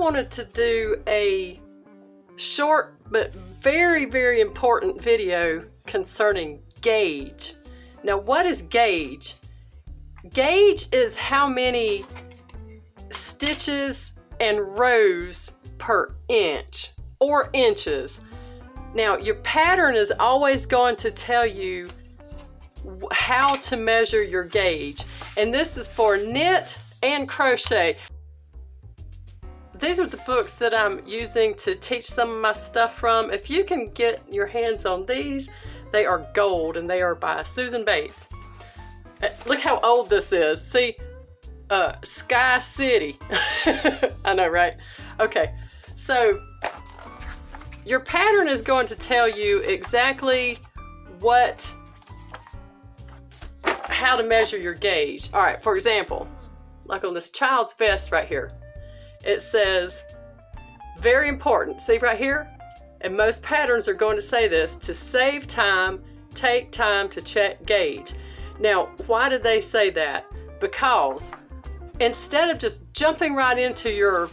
wanted to do a short but very, very important video concerning gauge. Now, what is gauge? Gauge is how many stitches and rows per inch or inches. Now, your pattern is always going to tell you how to measure your gauge, and this is for knit and crochet. These are the books that I'm using to teach some of my stuff from. If you can get your hands on these, they are gold, and they are by Susan Bates. Look how old this is. See, Sky City. I know, right? Okay, so your pattern is going to tell you exactly how to measure your gauge. All right, for example, like on this child's vest right here, it says, very important, see right here? And most patterns are going to say this: to save time, take time to check gauge. Now, why did they say that? Because instead of just jumping right into your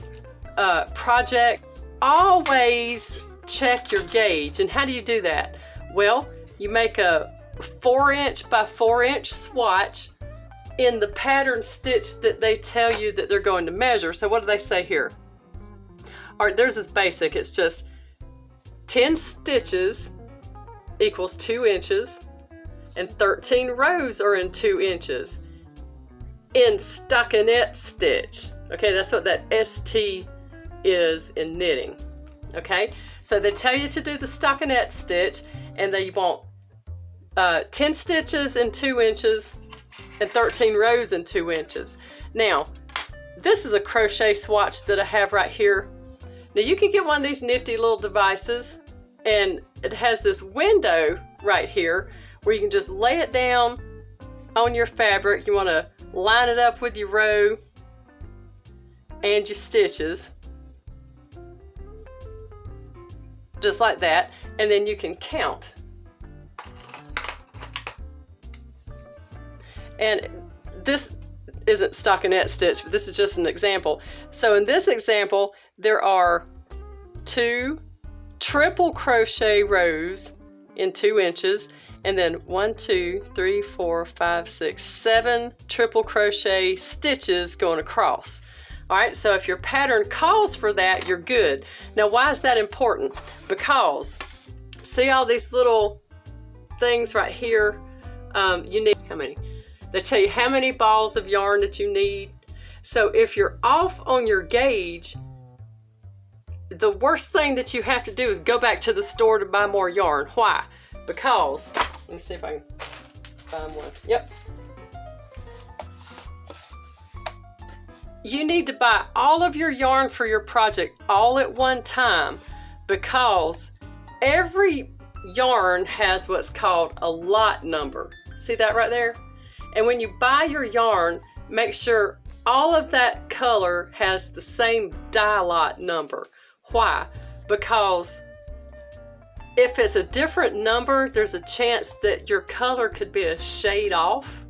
project, always check your gauge. And how do you do that? Well, you make a 4" by 4" swatch in the pattern stitch that they tell you that they're going to measure. So what do they say here? All right, theirs is basic. It's just 10 stitches equals 2 inches, and 13 rows are in 2 inches in stockinette stitch. Okay, that's what that ST is in knitting. Okay, so they tell you to do the stockinette stitch, and they want 10 stitches in 2 inches and 13 rows in 2 inches. Now, this is a crochet swatch that I have right here. Now, you can get one of these nifty little devices, and it has this window right here where you can just lay it down on your fabric. You want to line it up with your row and your stitches, just like that, and then you can count. And this isn't stockinette stitch, but this is just an example. So in this example, there are 2 triple crochet rows in 2 inches, and then 1, 2, 3, 4, 5, 6, 7 triple crochet stitches going across. All right, so if your pattern calls for that, you're good. Now, why is that important? Because see all these little things right here? You need how many? They tell you how many balls of yarn that you need. So if you're off on your gauge, the worst thing that you have to do is go back to the store to buy more yarn. Why? Because, let me see if I can find one. Yep. You need to buy all of your yarn for your project all at one time, because every yarn has what's called a lot number. See that right there? And when you buy your yarn, make sure all of that color has the same dye lot number. Why? Because if it's a different number, there's a chance that your color could be a shade off,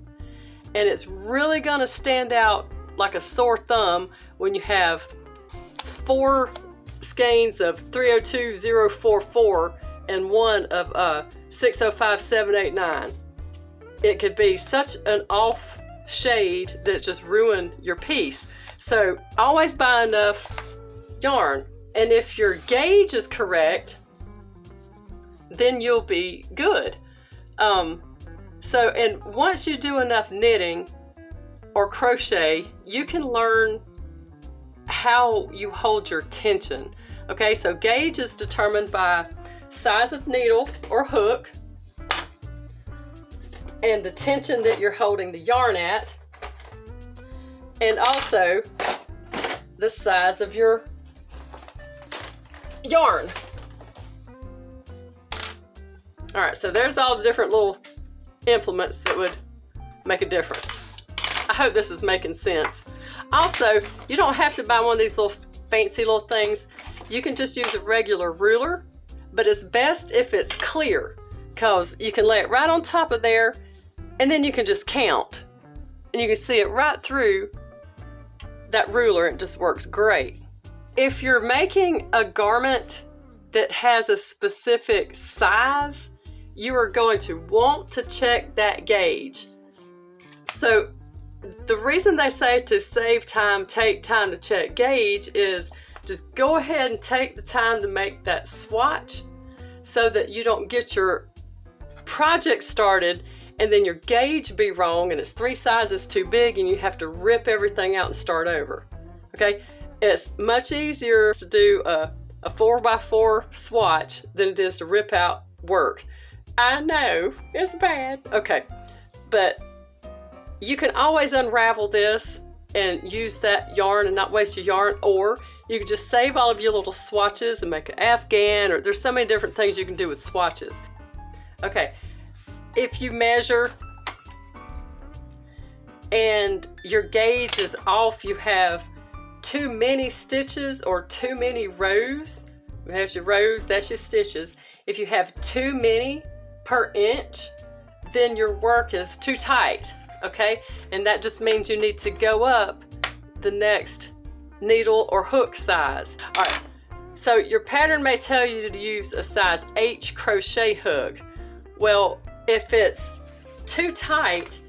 and it's really going to stand out like a sore thumb when you have 4 skeins of 302044 and one of 605789. It could be such an off shade that it just ruin your piece. So always buy enough yarn, and if your gauge is correct, then you'll be good. And once you do enough knitting or crochet, you can learn how you hold your tension. Okay, so gauge is determined by size of needle or hook, and the tension that you're holding the yarn at, and also the size of your yarn. All right, so there's all the different little implements that would make a difference. I hope this is making sense. Also, you don't have to buy one of these little fancy little things. You can just use a regular ruler, but it's best if it's clear, because you can lay it right on top of there, and then you can just count, and you can see it right through that ruler. It just works great. If you're making a garment that has a specific size, you are going to want to check that gauge. So the reason they say to save time, take time to check gauge is just go ahead and take the time to make that swatch so that you don't get your project started and then your gauge be wrong and it's 3 sizes too big and you have to rip everything out and start over. Okay? It's much easier to do a 4x4 swatch than it is to rip out work. I know, it's bad. Okay, but you can always unravel this and use that yarn and not waste your yarn, or you can just save all of your little swatches and make an afghan, or there's so many different things you can do with swatches. Okay, if you measure and your gauge is off, you have too many stitches or too many rows. There's your rows, that's your stitches. If you have too many per inch, then your work is too tight, okay? And that just means you need to go up the next needle or hook size. All right, so your pattern may tell you to use a size H crochet hook. Well, if it's too tight,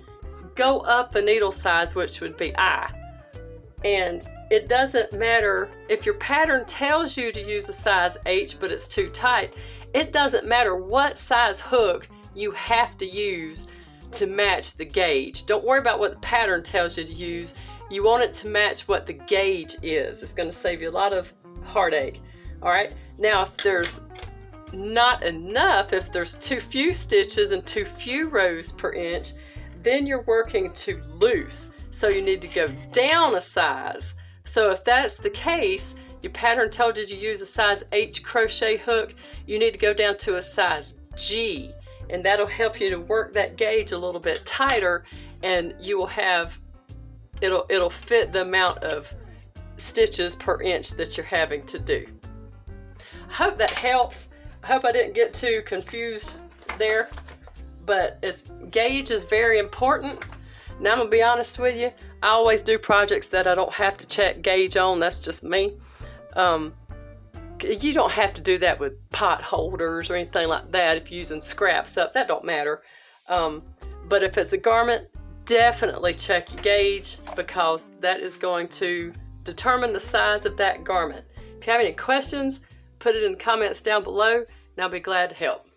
go up a needle size, which would be I. And it doesn't matter if your pattern tells you to use a size H, but it's too tight. It doesn't matter what size hook you have to use to match the gauge. Don't worry about what the pattern tells you to use. You want it to match what the gauge is. It's going to save you a lot of heartache. All right. Now, if there's not enough, if there's too few stitches and too few rows per inch, then you're working too loose. So you need to go down a size. So if that's the case, your pattern told you to use a size H crochet hook, you need to go down to a size G, and that'll help you to work that gauge a little bit tighter, and you will have, it'll fit the amount of stitches per inch that you're having to do. I hope that helps. I hope I didn't get too confused there, but gauge is very important. Now I'm gonna be honest with you, I always do projects that I don't have to check gauge on. That's just me. You don't have to do that with pot holders or anything like that. If you're using scrap stuff, that don't matter. But if it's a garment, definitely check your gauge, because that is going to determine the size of that garment. If you have any questions, put it in the comments down below and I'll be glad to help.